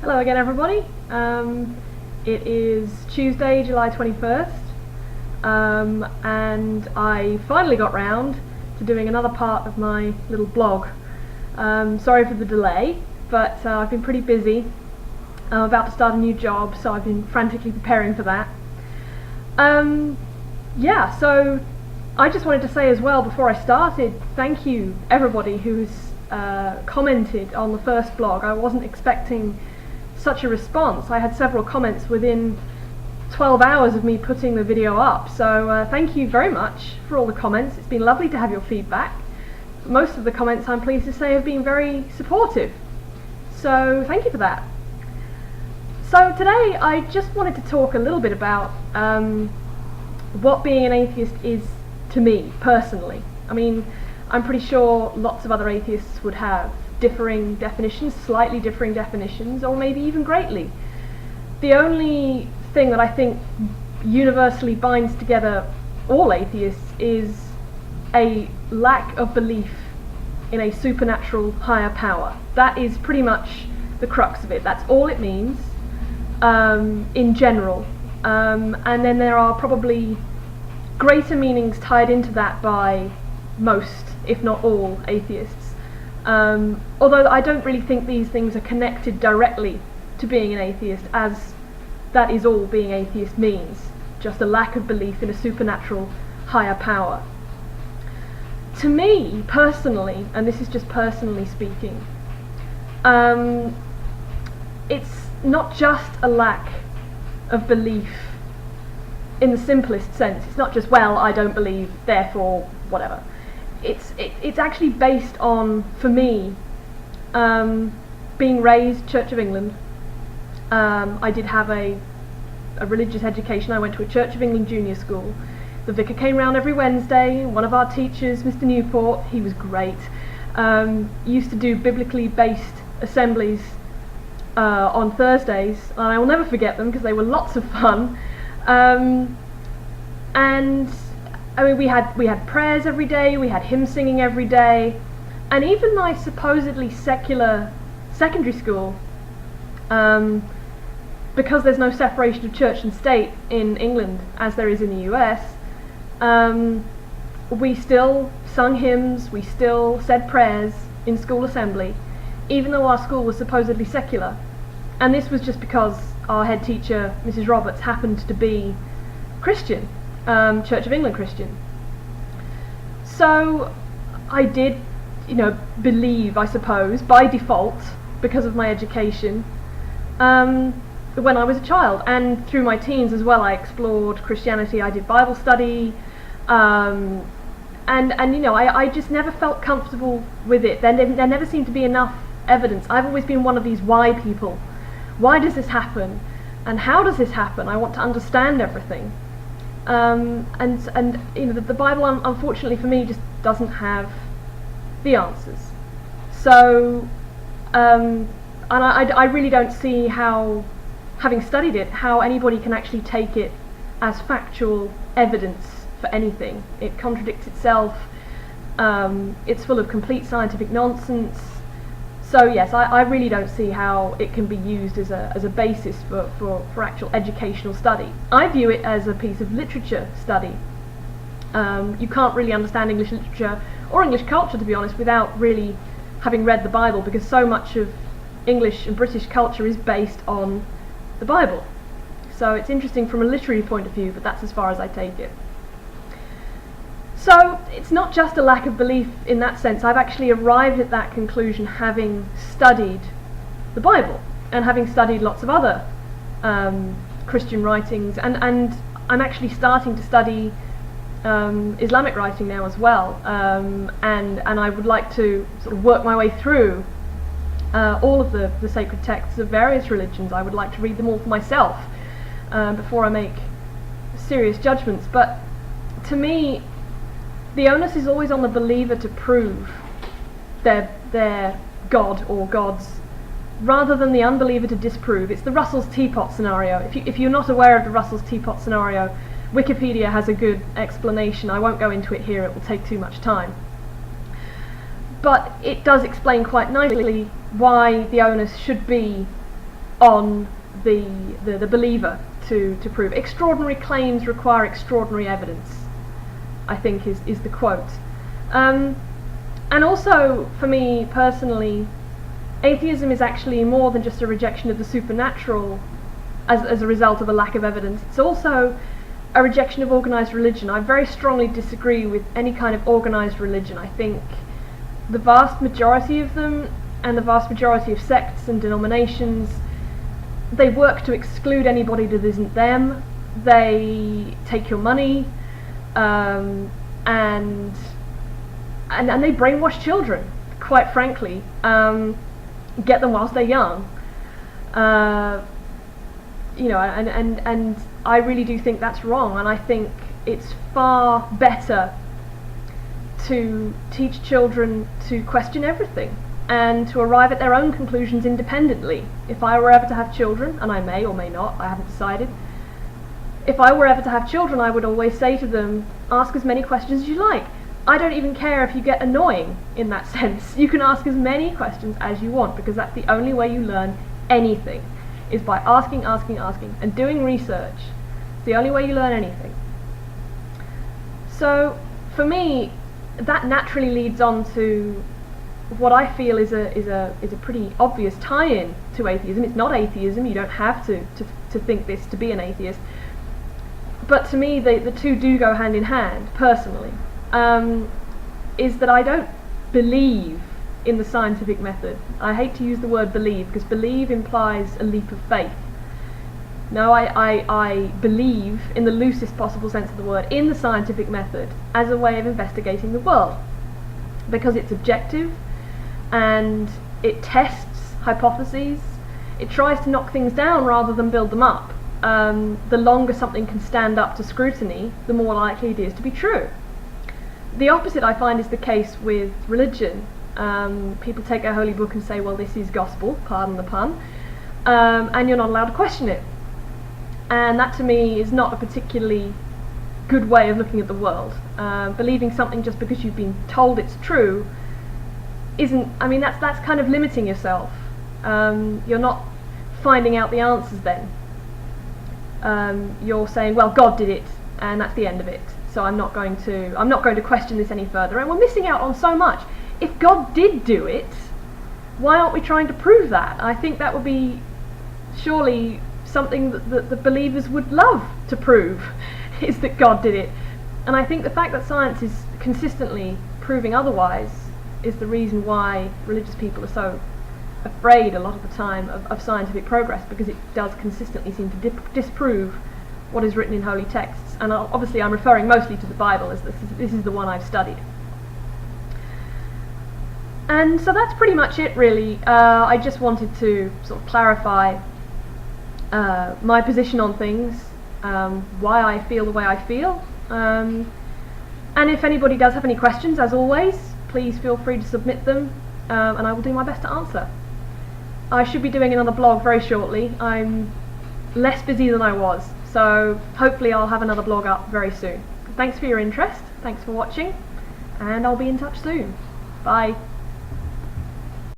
Hello again, everybody. It is Tuesday, July 21st, and I finally got round to doing another part of my little blog. Sorry for the delay, but I've been pretty busy. I'm about to start a new job, so I've been frantically preparing for that. So I just wanted to say as well, before I started, thank you everybody who's commented on the first blog. I wasn't expecting such a response. I had several comments within 12 hours of me putting the video up, so thank you very much for all the comments. It's been lovely to have your feedback. Most of the comments, I'm pleased to say, have been very supportive, so thank you for that. So today I just wanted to talk a little bit about what being an atheist is to me personally. I mean, I'm pretty sure lots of other atheists would have differing definitions, slightly differing definitions, or maybe even greatly. The only thing that I think universally binds together all atheists is a lack of belief in a supernatural higher power. That is pretty much the crux of it. That's all it means in general. And then there are probably greater meanings tied into that by most, if not all, atheists. Although I don't really think these things are connected directly to being an atheist, as that is all being atheist means, just a lack of belief in a supernatural higher power. To me, personally, and this is just personally speaking, it's not just a lack of belief in the simplest sense. It's not just, well, I don't believe, therefore, whatever. It's actually based on, for me, being raised Church of England. I did have a religious education. I went to a Church of England junior school. The vicar came round every Wednesday. One of our teachers, Mr. Newport, he was great, used to do biblically based assemblies on Thursdays, and I will never forget them because they were lots of fun. And I mean, we had prayers every day, we had hymn singing every day, and even my supposedly secular secondary school, because there's no separation of church and state in England as there is in the US, we still sung hymns, we still said prayers in school assembly, even though our school was supposedly secular. And this was just because our head teacher, Mrs. Roberts, happened to be Christian, Church of England Christian. So I did, believe, I suppose, by default, because of my education, when I was a child. And through my teens as well, I explored Christianity. I did Bible study, and I just never felt comfortable with it. There never seemed to be enough evidence. I've always been one of these why people. Why does this happen? And how does this happen? I want to understand everything. The Bible, unfortunately for me, just doesn't have the answers. So, and I really don't see how, having studied it, how anybody can actually take it as factual evidence for anything. It contradicts itself. It's full of complete scientific nonsense. So yes, I really don't see how it can be used as a basis for actual educational study. I view it as a piece of literature study. You can't really understand English literature or English culture, to be honest, without really having read the Bible, because so much of English and British culture is based on the Bible. So it's interesting from a literary point of view, but that's as far as I take it. So it's not just a lack of belief in that sense. I've actually arrived at that conclusion having studied the Bible and having studied lots of other Christian writings, and I'm actually starting to study Islamic writing now as well, and I would like to sort of work my way through all of the sacred texts of various religions. I would like to read them all for myself before I make serious judgments. But to me, the onus is always on the believer to prove their God or gods, rather than the unbeliever to disprove. It's the Russell's teapot scenario. If you're not aware of the Russell's teapot scenario, Wikipedia has a good explanation. I won't go into it here, it will take too much time. But it does explain quite nicely why the onus should be on the believer to prove. Extraordinary claims require extraordinary evidence, I think is the quote. And also, for me personally, atheism is actually more than just a rejection of the supernatural as a result of a lack of evidence. It's also a rejection of organised religion. I very strongly disagree with any kind of organised religion. I think the vast majority of them, and the vast majority of sects and denominations, they work to exclude anybody that isn't them. They take your money, and they brainwash children, quite frankly, get them whilst they're young. And I really do think that's wrong, and I think it's far better to teach children to question everything and to arrive at their own conclusions independently. If I were ever to have children, and I may or may not, I haven't decided, if I were ever to have children, I would always say to them, ask as many questions as you like. I don't even care if you get annoying in that sense. You can ask as many questions as you want, because that's the only way you learn anything, is by asking, and doing research. It's the only way you learn anything. So, for me, that naturally leads on to what I feel is a pretty obvious tie-in to atheism. It's not atheism, you don't have to think this to be an atheist. But to me, the two do go hand in hand, personally. Is that I don't believe in the scientific method. I hate to use the word believe, because believe implies a leap of faith. No, I believe, in the loosest possible sense of the word, in the scientific method as a way of investigating the world, because it's objective and it tests hypotheses. It tries to knock things down rather than build them up. The longer something can stand up to scrutiny, the more likely it is to be true. The opposite, I find, is the case with religion. People take a holy book and say, well, this is gospel, pardon the pun, and you're not allowed to question it. And that, to me, is not a particularly good way of looking at the world. Believing something just because you've been told it's true isn't, I mean, that's kind of limiting yourself. You're not finding out the answers then. You're saying, well, God did it, and that's the end of it. So I'm not going to question this any further. And we're missing out on so much. If God did do it, why aren't we trying to prove that? I think that would be surely something that the believers would love to prove, is that God did it. And I think the fact that science is consistently proving otherwise is the reason why religious people are so afraid a lot of the time of scientific progress, because it does consistently seem to disprove what is written in holy texts. And obviously I'm referring mostly to the Bible, as this is the one I've studied. And so that's pretty much it, really. I just wanted to sort of clarify my position on things, why I feel the way I feel. And if anybody does have any questions, as always, please feel free to submit them, and I will do my best to answer. I should be doing another blog very shortly. I'm less busy than I was, so hopefully I'll have another blog up very soon. Thanks for your interest, thanks for watching, and I'll be in touch soon. Bye.